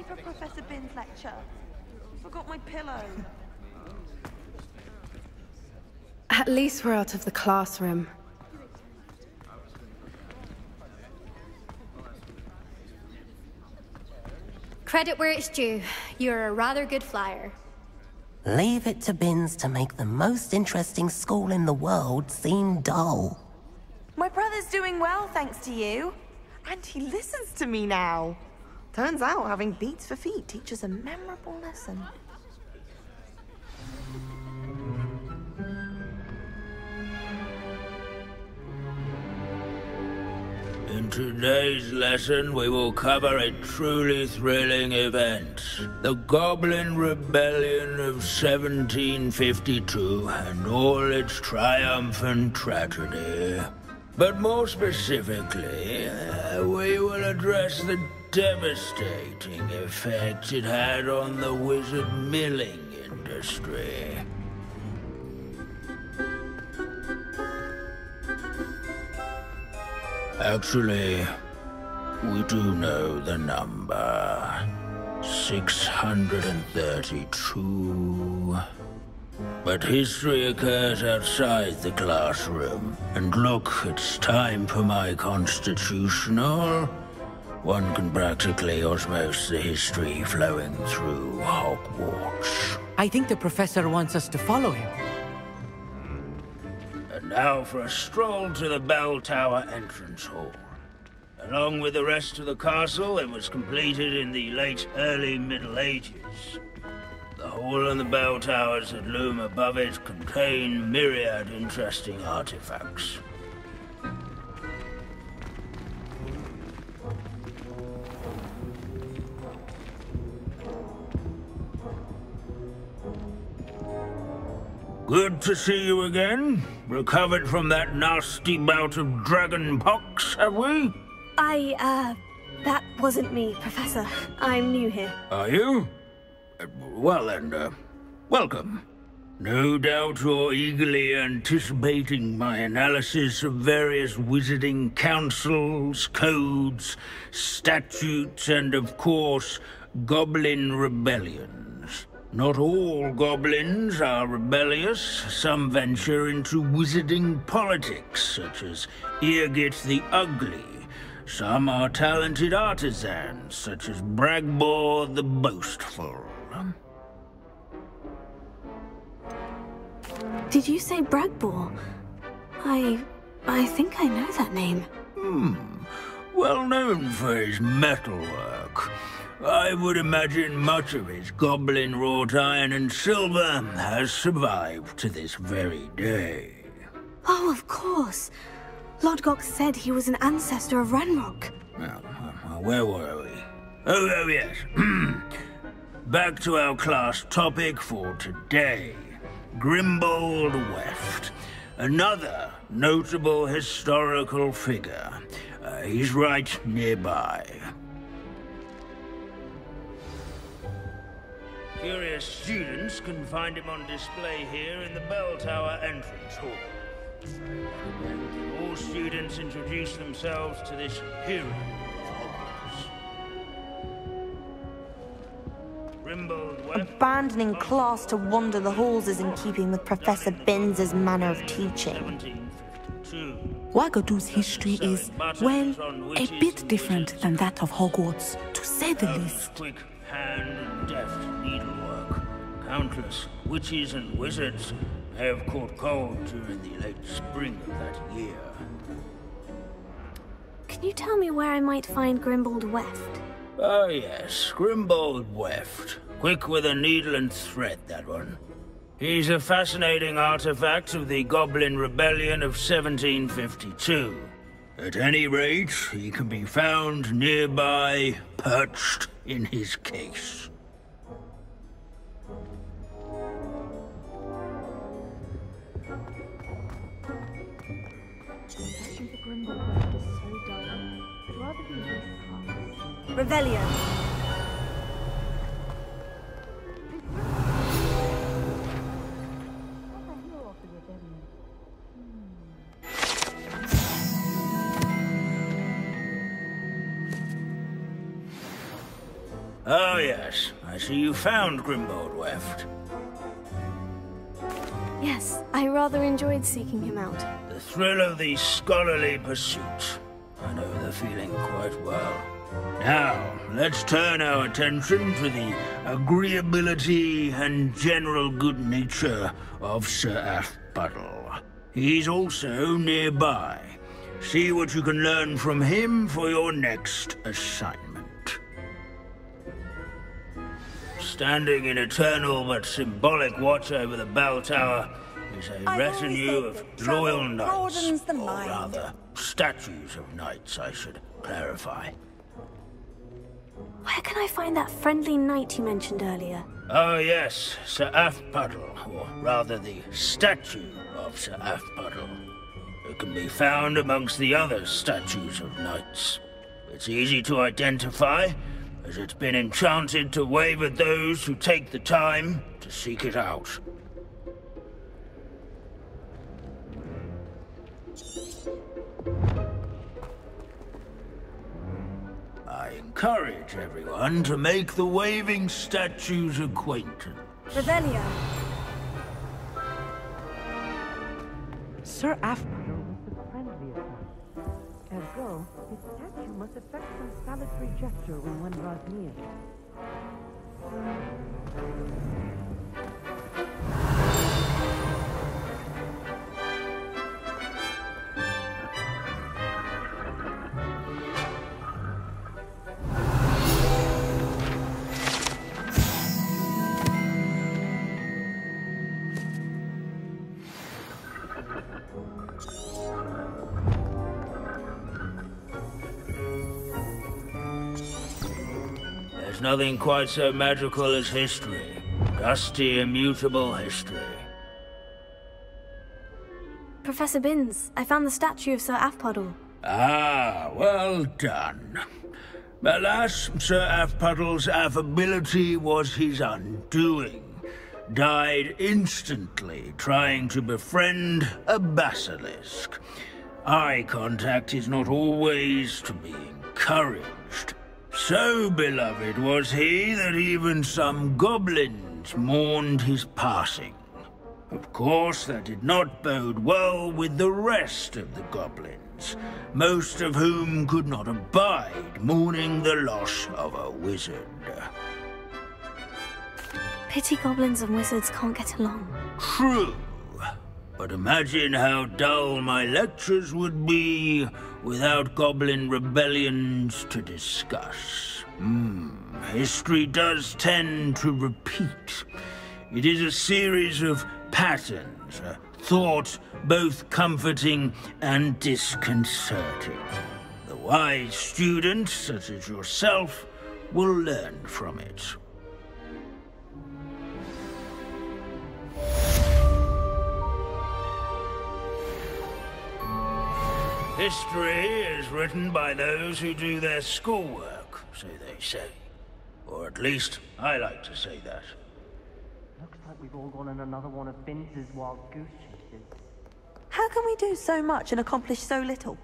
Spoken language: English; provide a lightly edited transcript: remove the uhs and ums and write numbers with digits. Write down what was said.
for Professor Bin's lecture. Forgot my pillow. At least we're out of the classroom. Credit where it's due. You're a rather good flyer. Leave it to Binns to make the most interesting school in the world seem dull. My brother's doing well, thanks to you. And he listens to me now. Turns out having beats for feet teaches a memorable lesson. In today's lesson, we will cover a truly thrilling event. The Goblin Rebellion of 1752 and all its triumphant tragedy. But more specifically, we will address the devastating effect it had on the wizard milling industry. Actually, we do know the number. 632. But history occurs outside the classroom. And look, it's time for my constitutional. One can practically osmose the history flowing through Hogwarts. I think the professor wants us to follow him. And now for a stroll to the bell tower entrance hall. Along with the rest of the castle, it was completed in the early Middle Ages. The hall and the bell towers that loom above it contain myriad interesting artifacts. Good to see you again. Recovered from that nasty bout of dragon pox, have we? That wasn't me, Professor. I'm new here. Are you? Well then, welcome. No doubt you're eagerly anticipating my analysis of various wizarding councils, codes, statutes, and of course, goblin rebellions. Not all goblins are rebellious. Some venture into wizarding politics, such as Eargit the Ugly. Some are talented artisans, such as Bragbor the Boastful. Did you say Bragbor? I think I know that name. Well known for his metalwork. I would imagine much of his goblin-wrought iron and silver has survived to this very day. Oh, of course. Lodgok said he was an ancestor of Ranrock. Now, where were we? Oh yes. Back to our class topic for today. Grimbold Weft. Another notable historical figure. He's right nearby. Curious students can find him on display here in the bell tower entrance hall. All students introduce themselves to this hero of Hogwarts. Grimbold Weft. Abandoning class to wander the halls is in keeping with Professor Binns' manner of teaching. 1752. Wagadu's history is, well, a bit different than that of Hogwarts, to say the least. Quick hand and deft needlework. Countless witches and wizards may have caught cold during the late spring of that year. Can you tell me where I might find Grimbold Weft? Oh yes, Grimbold Weft. Quick with a needle and thread, that one. He's a fascinating artifact of the Goblin Rebellion of 1752. At any rate, he can be found nearby, perched in his case. Revelio. Oh yes, I see you found Grimbold Weft. Yes, I rather enjoyed seeking him out. The thrill of the scholarly pursuit. I know the feeling quite well. Now, let's turn our attention to the agreeability and general good nature of Sir Aphpuddle. He's also nearby. See what you can learn from him for your next assignment. Standing in eternal but symbolic watch over the bell tower is a retinue of loyal knights, or rather, statues of knights, I should clarify. Where can I find that friendly knight you mentioned earlier? Oh yes, Sir Aphpuddle, or rather the statue of Sir Aphpuddle. It can be found amongst the other statues of knights. It's easy to identify, as it's been enchanted to wave at those who take the time to seek it out. I encourage everyone to make the waving statue's acquaintance. Revelio. Sir Aphpuddle was the friendliest one. Ergo, his statue must effect some salutary gesture when one draws near. There's nothing quite so magical as history. Dusty, immutable history. Professor Binns, I found the statue of Sir Aphpuddle. Ah, well done. Alas, Sir Aphpuddle's affability was his undoing. Died instantly trying to befriend a basilisk. Eye contact is not always to be encouraged. So beloved was he that even some goblins mourned his passing. Of course, that did not bode well with the rest of the goblins, most of whom could not abide mourning the loss of a wizard. Pity goblins and wizards can't get along. True. But imagine how dull my lectures would be without goblin rebellions to discuss. History does tend to repeat. It is a series of patterns, a thought both comforting and disconcerting. The wise student, such as yourself, will learn from it. History is written by those who do their schoolwork, so they say. Or at least, I like to say that. Looks like we've all gone on another one of Binns' wild goose chases. How can we do so much and accomplish so little?